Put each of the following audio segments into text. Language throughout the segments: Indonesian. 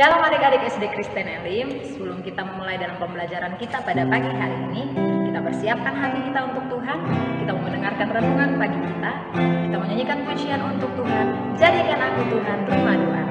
Shalom adik-adik SD Kristen Elim. Sebelum kita memulai dalam pembelajaran kita pada pagi hari ini, kita persiapkan hati kita untuk Tuhan. Kita mau mendengarkan renungan pagi kita. Kita menyanyikan pujian untuk Tuhan. Jadikan aku Tuhan, terima doa.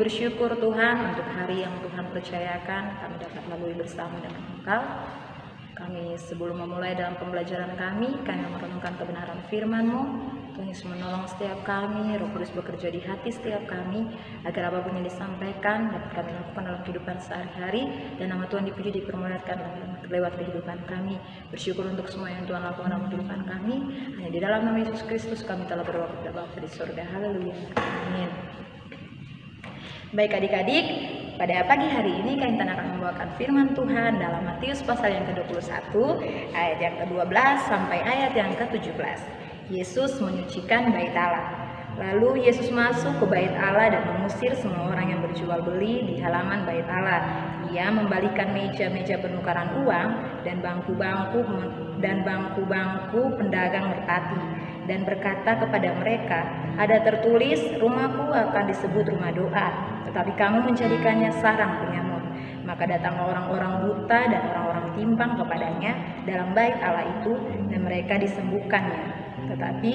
Bersyukur Tuhan untuk hari yang Tuhan percayakan kami dapat lalui bersama dengan Engkau. Kami sebelum memulai dalam pembelajaran kami merenungkan kebenaran firman-Mu. Tuhan Yesus menolong setiap kami, Roh Kudus bekerja di hati setiap kami, agar apapun yang disampaikan dapat kami lakukan dalam kehidupan sehari-hari, dan nama Tuhan dipuji dipermuliakan lewat kehidupan kami. Bersyukur untuk semua yang Tuhan lakukan dalam kehidupan kami. Hanya di dalam nama Yesus Kristus kami telah berdoa kepada Bapa di surga. Haleluya. Amin. Baik adik-adik, pada pagi hari ini kami akan membawakan firman Tuhan dalam Matius pasal yang ke-21, ayat yang ke-12 sampai ayat yang ke-17. Yesus menyucikan bait Allah. Lalu Yesus masuk ke bait Allah dan mengusir semua orang yang berjual beli di halaman bait Allah. Ia membalikan meja-meja penukaran uang dan bangku-bangku pedagang merpati, dan berkata kepada mereka, "Ada tertulis, rumahku akan disebut rumah doa, tetapi kamu menjadikannya sarang penyamun." Maka datanglah orang-orang buta dan orang-orang timpang kepadanya dalam bait Allah itu, dan mereka disembuhkannya. Tetapi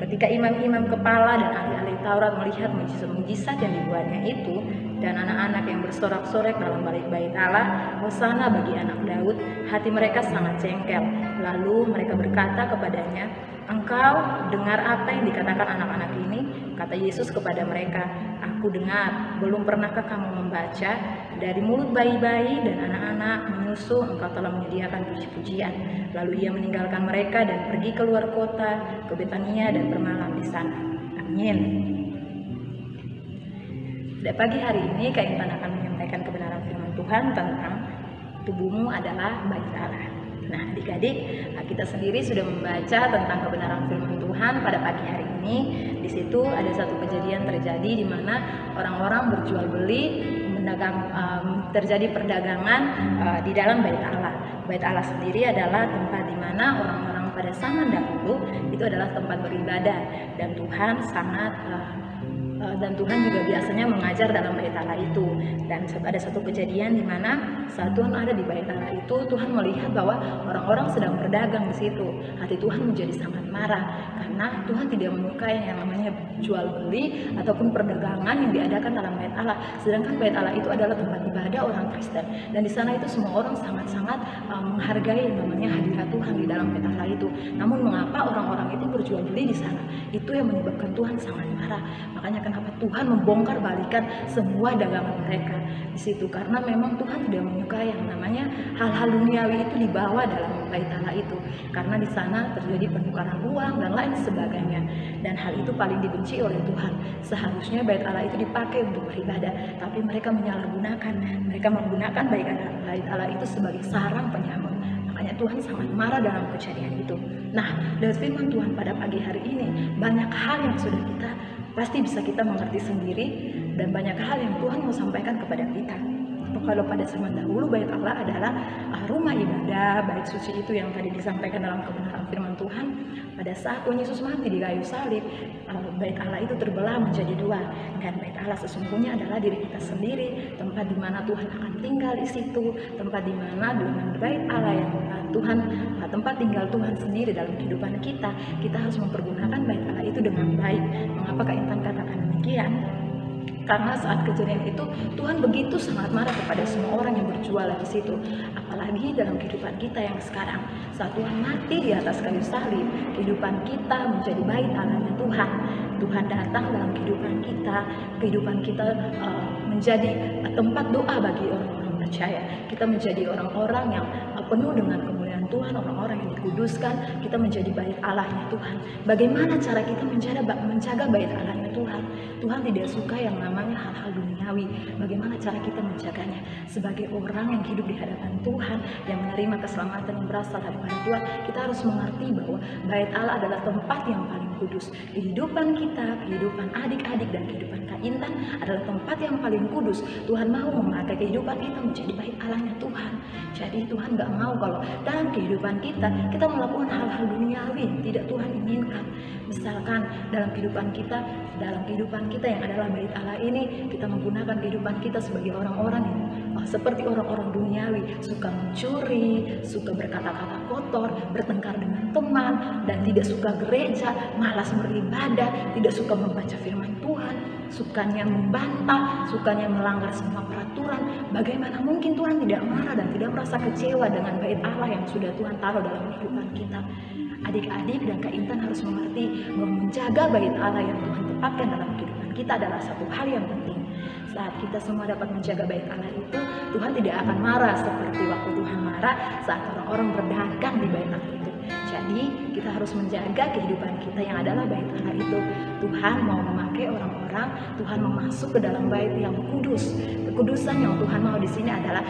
ketika imam-imam kepala dan ahli-ahli Taurat melihat mujizat yang dibuatnya itu, dan anak-anak yang bersorak-sorai dalam bait Allah, "Hosana bagi anak Daud," hati mereka sangat jengkel. Lalu mereka berkata kepadanya, "Engkau dengar apa yang dikatakan anak-anak ini?" Kata Yesus kepada mereka, "Aku dengar. Belum pernahkah kamu membaca, dari mulut bayi-bayi dan anak-anak menyusu engkau telah menyediakan puji-pujian." Lalu ia meninggalkan mereka dan pergi keluar kota ke Betania dan bermalam di sana. Amin. Pada pagi hari ini kami akan menyampaikan kebenaran firman Tuhan tentang tubuhmu adalah bait Allah. Nah, adik-adik, kita sendiri sudah membaca tentang kebenaran firman Tuhan pada pagi hari ini. Di situ ada satu kejadian terjadi di mana orang-orang berjual beli, terjadi perdagangan di dalam bait Allah. Bait Allah sendiri adalah tempat di mana orang-orang pada zaman dahulu itu adalah tempat beribadah, dan Tuhan sangat dan Tuhan juga biasanya mengajar dalam bait Allah itu. Dan ada satu kejadian di mana saat Tuhan ada di bait Allah itu, Tuhan melihat bahwa orang-orang sedang berdagang di situ. Hati Tuhan menjadi sangat marah karena Tuhan tidak menyukai yang namanya jual beli ataupun perdagangan yang diadakan dalam bait Allah. Sedangkan bait Allah itu adalah tempat ibadah orang Kristen, dan di sana itu semua orang sangat-sangat menghargai yang namanya hadirat Tuhan di dalam bait Allah itu. Namun mengapa orang-orang itu berjual beli di sana? Itu yang menyebabkan Tuhan sangat marah. Makanya kenapa Tuhan membongkar balikan semua dagangan mereka di situ, karena memang Tuhan tidak menyukai yang namanya hal-hal duniawi itu dibawa dalam bait Allah itu, karena di sana terjadi penukaran uang dan lain sebagainya, dan hal itu paling dibenci oleh Tuhan. Seharusnya bait Allah itu dipakai untuk beribadah, tapi mereka menyalahgunakan, mereka menggunakan bait Allah itu sebagai sarang penyamar. Makanya Tuhan sangat marah dalam kejadian itu. Nah, dari firman Tuhan pada pagi hari ini, banyak hal yang sudah kita pasti bisa kita mengerti sendiri, dan banyak hal yang Tuhan mau sampaikan kepada kita. Kalau pada zaman dahulu bait Allah adalah rumah ibadah, bait suci itu yang tadi disampaikan dalam kebenaran firman Tuhan. Pada saat Tuhan Yesus mati di kayu salib, bait Allah itu terbelah menjadi dua, dan bait Allah sesungguhnya adalah diri kita sendiri, tempat di mana Tuhan akan tinggal di situ, tempat di mana dengan bait Allah yang Tuhan, tempat tinggal Tuhan sendiri dalam kehidupan kita. Kita harus mempergunakan bait Allah itu dengan baik. Mengapa Kak Intan katakan demikian? Karena saat kejadian itu Tuhan begitu sangat marah kepada semua orang yang berjualan di situ. Apalagi dalam kehidupan kita yang sekarang, saat Tuhan mati di atas kayu salib, kehidupan kita menjadi bait Allah-nya Tuhan. Tuhan datang dalam kehidupan kita menjadi tempat doa bagi orang-orang percaya. Kita menjadi orang-orang yang penuh dengan kemuliaan Tuhan, orang-orang yang dikuduskan. Kita menjadi bait Allah-nya Tuhan. Bagaimana cara kita menjaga bait Allah-nya Tuhan? Tuhan tidak suka yang namanya hal-hal duniawi. Bagaimana cara kita menjaganya? Sebagai orang yang hidup di hadapan Tuhan, yang menerima keselamatan yang berasal daripada Tuhan, kita harus mengerti bahwa bait Allah adalah tempat yang paling kudus. Kehidupan kita, kehidupan adik-adik dan kehidupan Kak Intan adalah tempat yang paling kudus. Tuhan mau memakai kehidupan kita menjadi bait Allah-nya Tuhan. Jadi Tuhan gak mau kalau dalam kehidupan kita melakukan hal-hal duniawi yang tidak Tuhan inginkan. Misalkan dalam kehidupan kita yang adalah bait Allah ini, kita menggunakan kehidupan kita sebagai orang-orang yang seperti orang-orang duniawi, suka mencuri, suka berkata-kata kotor, bertengkar dengan teman, dan tidak suka gereja, malas beribadah, tidak suka membaca firman Tuhan, sukanya membantah, sukanya melanggar semua peraturan. Bagaimana mungkin Tuhan tidak marah dan tidak merasa kecewa dengan bait Allah yang sudah Tuhan taruh dalam kehidupan kita? Adik-adik dan Kak Intan harus mengerti bahwa menjaga bait Allah yang Tuhan tempatkan dalam kehidupan kita adalah satu hal yang penting. Saat kita semua dapat menjaga bait Allah itu, Tuhan tidak akan marah seperti waktu Tuhan marah saat orang-orang berdagang di bait Allah itu. Jadi kita harus menjaga kehidupan kita yang adalah bait Allah itu. Tuhan mau memakai orang-orang, Tuhan mau masuk ke dalam bait yang kudus. Kekudusan yang Tuhan mau di sini adalah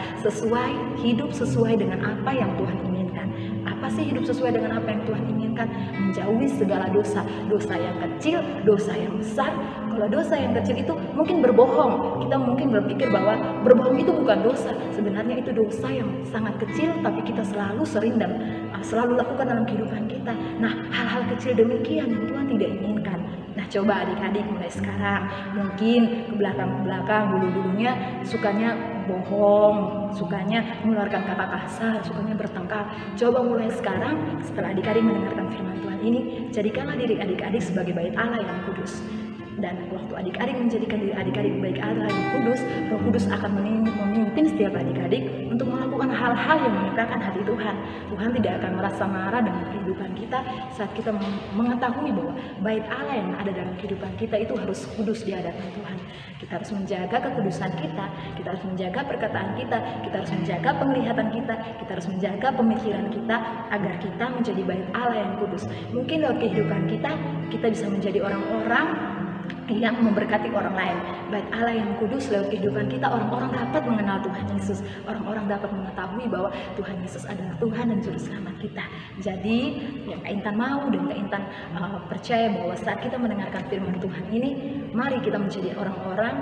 hidup sesuai dengan apa yang Tuhan inginkan. Apa sih hidup sesuai dengan apa yang Tuhan inginkan? Menjauhi segala dosa, dosa yang kecil, dosa yang besar. Kalau dosa yang kecil itu mungkin berbohong. Kita mungkin berpikir bahwa berbohong itu bukan dosa. Sebenarnya itu dosa yang sangat kecil, tapi kita selalu sering dan selalu lakukan dalam kehidupan kita. Nah, hal-hal kecil demikian yang Tuhan tidak inginkan. Nah, coba adik-adik mulai sekarang, mungkin ke belakang dulu-dulunya sukanya bohong, sukanya mengeluarkan kata kasar, sukanya bertengkar. Coba mulai sekarang, setelah adik-adik mendengarkan firman Tuhan ini, jadikanlah diri adik-adik sebagai bait Allah yang kudus. Dan waktu adik-adik menjadikan diri adik-adik baik Allah yang kudus, Roh Kudus akan memimpin setiap adik-adik untuk melakukan hal-hal yang menyukakan hati Tuhan. Tuhan tidak akan merasa marah dengan kehidupan kita saat kita mengetahui bahwa bait Allah yang ada dalam kehidupan kita itu harus kudus di hadapan Tuhan. Kita harus menjaga kekudusan kita harus menjaga perkataan kita harus menjaga penglihatan kita harus menjaga pemikiran kita agar kita menjadi bait Allah yang kudus. Mungkin dalam kehidupan kita bisa menjadi orang-orang yang memberkati orang lain. Bait Allah yang kudus lewat kehidupan kita, orang-orang dapat mengenal Tuhan Yesus, orang-orang dapat mengetahui bahwa Tuhan Yesus adalah Tuhan dan Juru Selamat kita. Jadi yang Kak Intan mau dan Kak Intan percaya bahwa saat kita mendengarkan firman Tuhan ini, mari kita menjadi orang-orang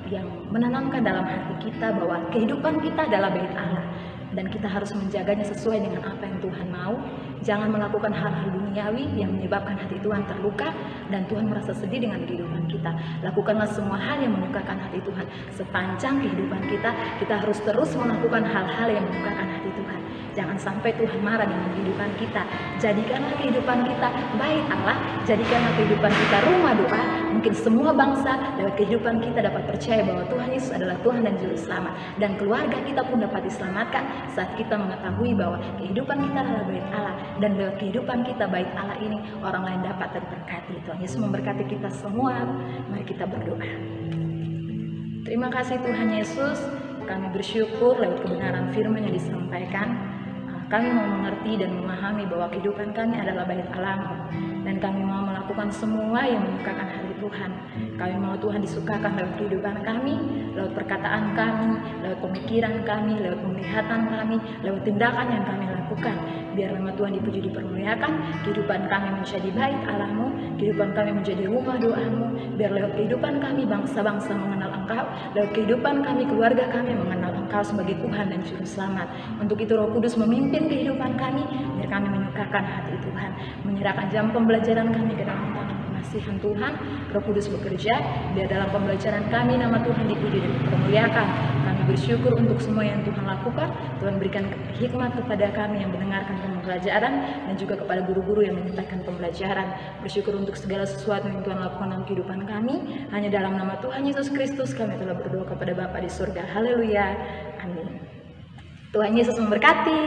yang menanamkan dalam hati kita bahwa kehidupan kita adalah bait Allah, dan kita harus menjaganya sesuai dengan apa yang Tuhan mau. Jangan melakukan hal-hal duniawi yang menyebabkan hati Tuhan terluka dan Tuhan merasa sedih dengan kehidupan kita. Lakukanlah semua hal yang menyukakan hati Tuhan. Sepanjang kehidupan kita, kita harus terus melakukan hal-hal yang menyukakan hati Tuhan. Jangan sampai Tuhan marah dengan kehidupan kita. Jadikanlah kehidupan kita bait Allah, jadikanlah kehidupan kita rumah doa. Mungkin semua bangsa lewat kehidupan kita dapat percaya bahwa Tuhan Yesus adalah Tuhan dan Juru Selamat. Dan keluarga kita pun dapat diselamatkan saat kita mengetahui bahwa kehidupan kita adalah bait Allah. Dan lewat kehidupan kita bait Allah ini, orang lain dapat terberkati. Tuhan Yesus memberkati kita semua. Mari kita berdoa. Terima kasih Tuhan Yesus. Kami bersyukur lewat kebenaran firman yang disampaikan. Kami mau mengerti dan memahami bahwa kehidupan kami adalah bait Allah, dan kami mau melakukan semua yang menyukakan hati Tuhan. Kami mau Tuhan disukakan lewat kehidupan kami, lewat perkataan kami, lewat pemikiran kami, lewat penglihatan kami, lewat tindakan yang kami lakukan. Biar nama Tuhan dipuji dipermuliakan, kehidupan kami menjadi bait Allah-Mu, kehidupan kami menjadi rumah doa-Mu. Biar lewat kehidupan kami bangsa-bangsa mengenal Engkau, lewat kehidupan kami keluarga kami mengenal Engkau sebagai Tuhan dan Juru Selamat. Untuk itu Roh Kudus memimpin kehidupan kami, biar kami menyukakan hati Tuhan. Menyerahkan jam pembelajaran kami ke dalam tangan pengasihan Tuhan. Roh Kudus bekerja, biar dalam pembelajaran kami nama Tuhan dipuji dan dipermuliakan. Kami bersyukur untuk semua yang Tuhan lakukan. Tuhan berikan hikmat kepada kami yang mendengarkan pembelajaran, dan juga kepada guru-guru yang menyampaikan pembelajaran. Bersyukur untuk segala sesuatu yang Tuhan lakukan dalam kehidupan kami. Hanya dalam nama Tuhan Yesus Kristus kami telah berdoa kepada Bapa di surga. Haleluya. Amin. Tuhan Yesus memberkati.